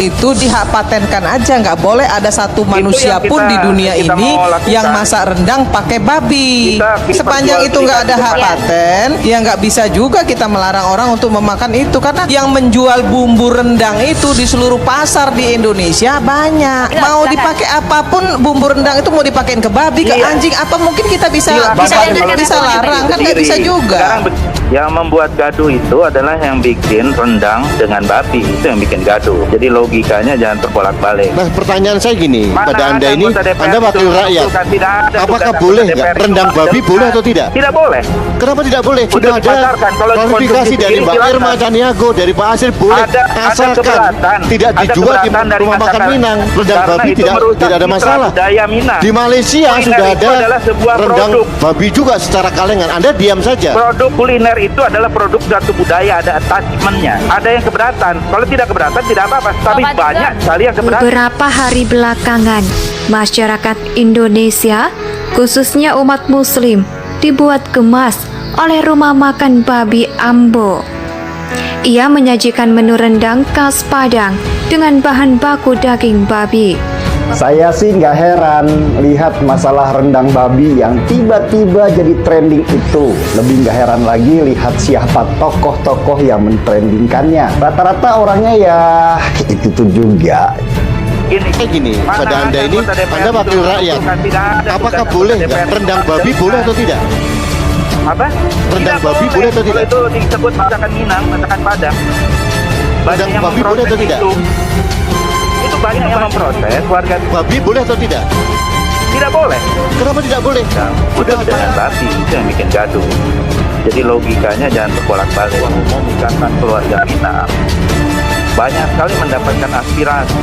itu dipatenkan aja, nggak boleh ada satu manusia pun di dunia ini yang masak rendang pakai babi. Sepanjang itu nggak ada hak paten, ya nggak bisa juga kita melarang orang untuk memakan itu, karena yang menjual bumbu rendang itu di seluruh pasar di Indonesia banyak. Mau dipakai apapun bumbu rendang itu, mau dipakein ke babi, ke anjing, apa mungkin kita bisa larang? Kan nggak bisa juga. Yang membuat gaduh itu adalah yang bikin rendang dengan babi, itu yang bikin gaduh. Jadi logikanya jangan terbolak-balik. Nah, pertanyaan saya gini, pada Anda ini, Anda wakil rakyat, apakah boleh nggak rendang babi boleh atau tidak? Tidak boleh. Kenapa tidak boleh? Sudah ada klarifikasi dari Mbak Irma Caniago, dari Pak Asir, boleh, asalkan tidak dijual di rumah makan Minang. Rendang babi tidak ada masalah. Di Malaysia sudah ada rendang babi juga secara kalengan. Anda diam saja. Produk kuliner itu adalah produk suatu budaya, ada attachment-nya. Ada yang keberatan. Kalau tidak keberatan tidak apa-apa, tapi banyak sekali yang keberatan. Beberapa hari belakangan, masyarakat Indonesia, khususnya umat muslim, dibuat gemas oleh rumah makan babi Ambo. Ia menyajikan menu rendang khas Padang dengan bahan baku daging babi. Saya sih nggak heran lihat masalah rendang babi yang tiba-tiba jadi trending itu. Lebih nggak heran lagi lihat siapa tokoh-tokoh yang mentrendingkannya. Rata-rata orangnya ya itu juga. Gini, pada Anda ini, Anda wakil rakyat, apakah boleh nggak rendang babi boleh atau tidak? Apa? Rendang babi boleh atau tidak? Itu disebut masakan Minang, masakan Padang. Rendang babi boleh atau tidak? Itu banyak yang memprotes warga. Babi boleh atau tidak? Tidak boleh. Kenapa tidak boleh? Udah dengan babi, itu yang bikin gaduh. Jadi logikanya jangan terbolak-balik. Ikatan keluarga Minang banyak sekali mendapatkan aspirasi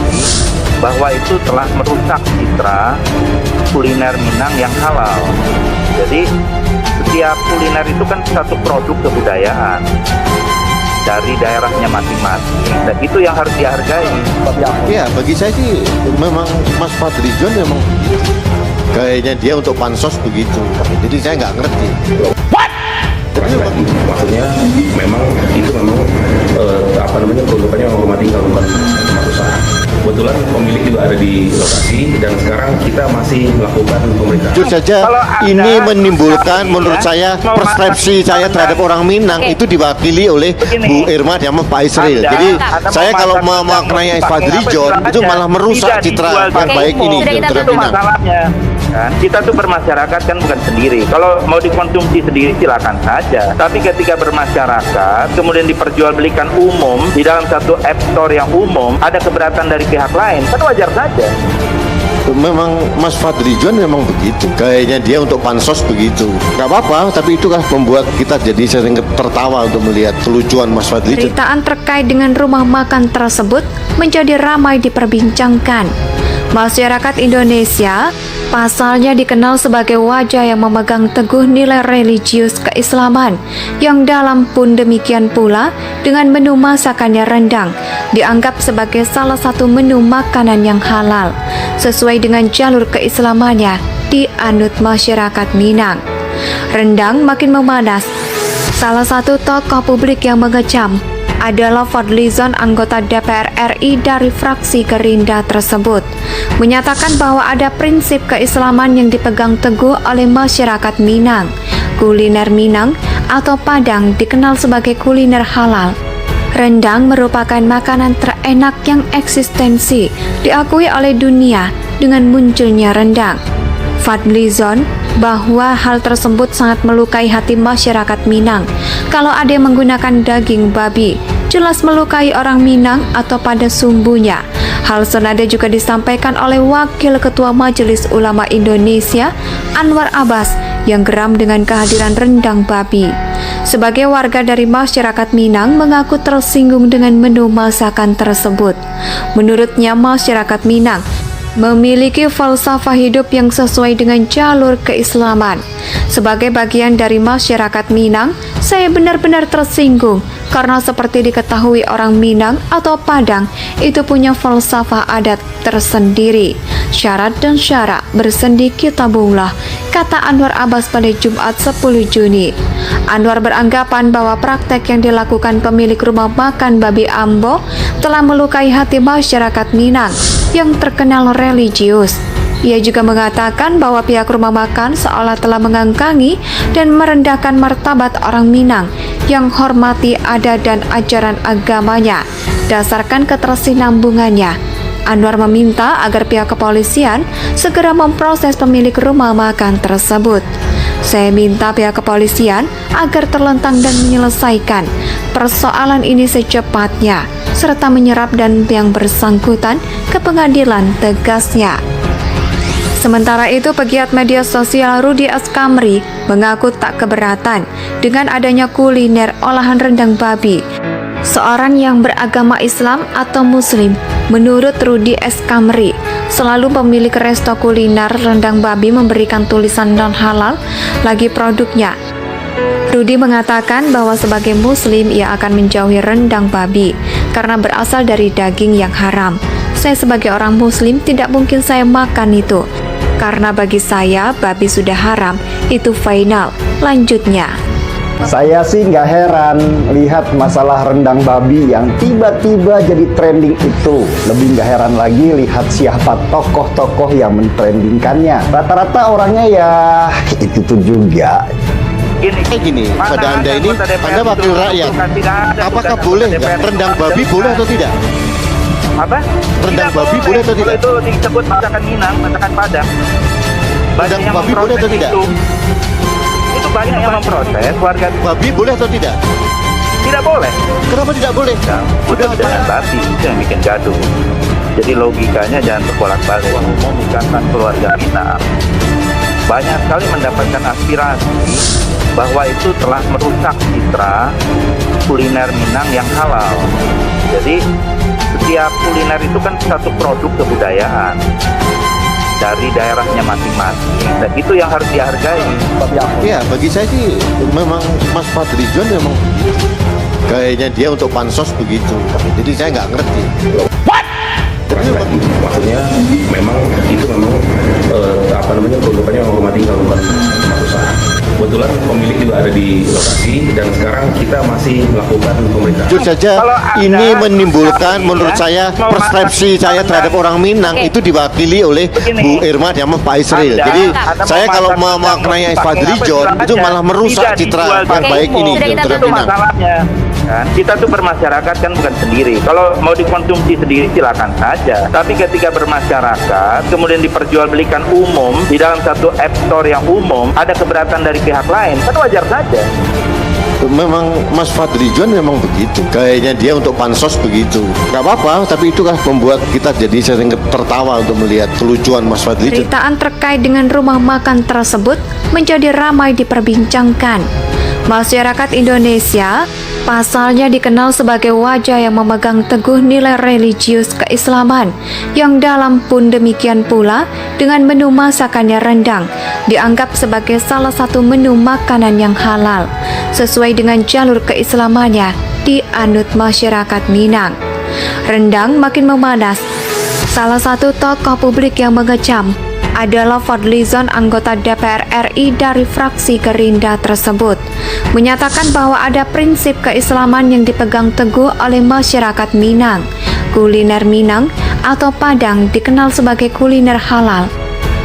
bahwa itu telah merusak citra kuliner Minang yang halal. Jadi setiap kuliner itu kan satu produk kebudayaan dari daerahnya masing-masing, dan itu yang harus dihargai. Ya, bagi saya sih memang Mas Fadlijon memang begitu. Kayaknya dia untuk pansos begitu. Jadi saya nggak ngerti. Maksudnya memang itu produkannya memang rumah tinggal, bukan tempat usaha. Kebetulan pemilik juga ada di lokasi dan sekarang kita masih melakukan pemeriksaan. Jujur saja, ini menimbulkan menurut saya persepsi saya terhadap orang Minang itu diwakili oleh Bu Irma dan Pak Israel. Jadi saya kalau memaknai Fadlijon itu malah merusak citra yang baik ini terhadap Minang. Kan? Kita tuh bermasyarakat kan bukan sendiri. Kalau mau dikonsumsi sendiri silakan saja. Tapi ketika bermasyarakat kemudian diperjualbelikan umum di dalam satu app store yang umum, ada keberatan dari pihak lain, kan wajar saja. Memang Mas Fadlijon memang begitu. Kayaknya dia untuk pansos begitu. Gak apa-apa, tapi itu kan membuat kita jadi sering tertawa untuk melihat kelucuan Mas Fadlijon. Beritaan terkait dengan rumah makan tersebut menjadi ramai diperbincangkan. Masyarakat Indonesia pasalnya dikenal sebagai wajah yang memegang teguh nilai religius keislaman, yang dalam pun demikian pula dengan menu masakannya rendang dianggap sebagai salah satu menu makanan yang halal sesuai dengan jalur keislamannya dianut masyarakat Minang. Rendang makin memanas. Salah satu tokoh publik yang mengecam adalah Fadlizon, anggota DPR RI dari fraksi Gerindra tersebut, menyatakan bahwa ada prinsip keislaman yang dipegang teguh oleh masyarakat Minang. Kuliner Minang atau Padang dikenal sebagai kuliner halal. Rendang merupakan makanan terenak yang eksistensi diakui oleh dunia dengan munculnya rendang. Fadlizon bahwa hal tersebut sangat melukai hati masyarakat Minang. Kalau ada yang menggunakan daging babi, jelas melukai orang Minang atau pada sumbunya. Hal senada juga disampaikan oleh Wakil Ketua Majelis Ulama Indonesia, Anwar Abbas, yang geram dengan kehadiran rendang babi. Sebagai warga dari masyarakat Minang mengaku tersinggung dengan menu masakan tersebut. Menurutnya masyarakat Minang memiliki falsafah hidup yang sesuai dengan jalur keislaman. Sebagai bagian dari masyarakat Minang, saya benar-benar tersinggung karena seperti diketahui orang Minang atau Padang itu punya falsafah adat tersendiri. syarat dan syarak bersendi kitabullah, kata Anwar Abbas pada Jumat 10 Juni. Anwar beranggapan bahwa praktek yang dilakukan pemilik rumah makan Babi Ambo telah melukai hati masyarakat Minang yang terkenal religius. Ia juga mengatakan bahwa pihak rumah makan seolah telah mengangkangi dan merendahkan martabat orang Minang yang hormati adat dan ajaran agamanya. Dasarkan ketersinambungannya, Anwar meminta agar pihak kepolisian segera memproses pemilik rumah makan tersebut. Saya minta pihak kepolisian agar terlentang dan menyelesaikan persoalan ini secepatnya, serta menyerap dan yang bersangkutan ke pengadilan, tegasnya. Sementara itu, pegiat media sosial Rudy Eskamri mengaku tak keberatan dengan adanya kuliner olahan rendang babi. Seorang yang beragama Islam atau Muslim, menurut Rudy Eskamri, selalu pemilik resto kuliner rendang babi memberikan tulisan non-halal lagi produknya. Rudy mengatakan bahwa sebagai Muslim ia akan menjauhi rendang babi karena berasal dari daging yang haram. Saya sebagai orang Muslim tidak mungkin saya makan itu, karena bagi saya babi sudah haram, itu final, lanjutnya. Saya sih nggak heran lihat masalah rendang babi yang tiba-tiba jadi trending itu. Lebih nggak heran lagi lihat siapa tokoh-tokoh yang mentrendingkannya. Rata-rata orangnya ya itu juga. Gini, pada Anda ini, Anda wakil rakyat. Apakah boleh nggak rendang babi boleh atau tidak? Apa? Rendang Tidak babi boleh atau tidak? Itu disebut masakan Minang, masakan Padang. Rendang Banyak yang babi boleh atau memprotes tidak? Itu banyak yang memprotes warga. Babi boleh atau tidak? Tidak boleh. Kenapa tidak boleh? Nah, udah dengan babi itu yang bikin gaduh. Jadi logikanya jangan terbolak-balik. Ikatan keluarga Minang banyak sekali mendapatkan aspirasi bahwa itu telah merusak citra kuliner Minang yang halal. Jadi setiap kuliner itu kan satu produk kebudayaan dari daerahnya masing-masing, dan itu yang harus dihargai. Ya, bagi saya sih memang Mas Fadlijon memang kayaknya dia untuk pansos begitu. Jadi saya nggak ngerti. Maksudnya memang itu memang produkannya menghormati keluarga usaha. Kebetulan pemilik juga ada di lokasi dan sekarang kita masih melakukan pemeriksaan. Jujur saja ini menimbulkan menurut saya persepsi saya terhadap orang Minang itu diwakili oleh Bu Irma dan Pak Isril. Jadi saya kalau memaknai Fadlijon itu malah merusak citra yang baik ini terhadap Minang. Kan? Kita tuh bermasyarakat kan bukan sendiri. Kalau mau dikonsumsi sendiri silakan saja. Tapi ketika bermasyarakat kemudian diperjualbelikan umum di dalam satu app store yang umum, ada keberatan dari pihak lain, kan wajar saja. Memang Mas Fadlijon memang begitu. Kayaknya dia untuk pansos begitu. Gak apa-apa, tapi itu kan membuat kita jadi sering tertawa untuk melihat kelucuan Mas Fadlijon. Beritaan terkait dengan rumah makan tersebut menjadi ramai diperbincangkan. Masyarakat Indonesia pasalnya dikenal sebagai wajah yang memegang teguh nilai religius keislaman, yang dalam pun demikian pula dengan menu masakannya rendang dianggap sebagai salah satu menu makanan yang halal sesuai dengan jalur keislamannya dianut masyarakat Minang. Rendang makin memanas. Salah satu tokoh publik yang mengecam adalah Fadlizon, anggota DPR RI dari fraksi Gerindra tersebut, menyatakan bahwa ada prinsip keislaman yang dipegang teguh oleh masyarakat Minang. Kuliner Minang atau Padang dikenal sebagai kuliner halal.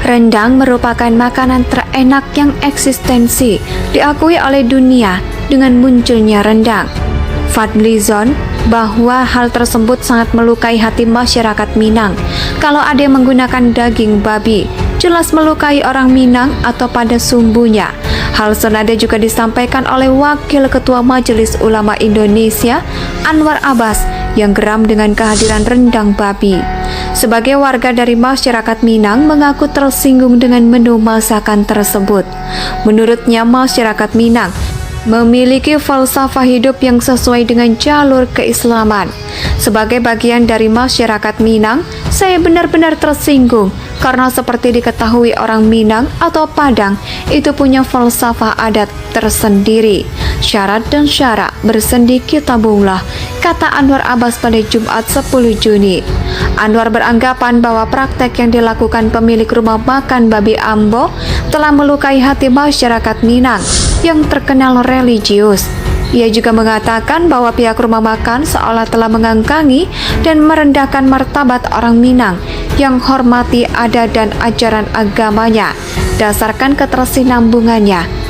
Rendang merupakan makanan terenak yang eksistensi diakui oleh dunia dengan munculnya rendang. Fadlizon bahwa hal tersebut sangat melukai hati masyarakat Minang. Kalau ada yang menggunakan daging babi, jelas melukai orang Minang atau pada sumbunya. Hal senada juga disampaikan oleh Wakil Ketua Majelis Ulama Indonesia, Anwar Abbas, yang geram dengan kehadiran rendang babi. Sebagai warga dari masyarakat Minang mengaku tersinggung dengan menu masakan tersebut. Menurutnya, masyarakat Minang memiliki falsafah hidup yang sesuai dengan jalur keislaman. Sebagai bagian dari masyarakat Minang, saya benar-benar tersinggung karena seperti diketahui orang Minang atau Padang itu punya falsafah adat tersendiri. Syarat dan syarak bersendi kitabullah, kata Anwar Abbas pada Jumat 10 Juni. Anwar beranggapan bahwa praktek yang dilakukan pemilik rumah makan Babi Ambo telah melukai hati masyarakat Minang yang terkenal religius. Ia juga mengatakan bahwa pihak rumah makan seolah telah mengangkangi dan merendahkan martabat orang Minang yang hormati adat dan ajaran agamanya, dasarkan ketersinambungannya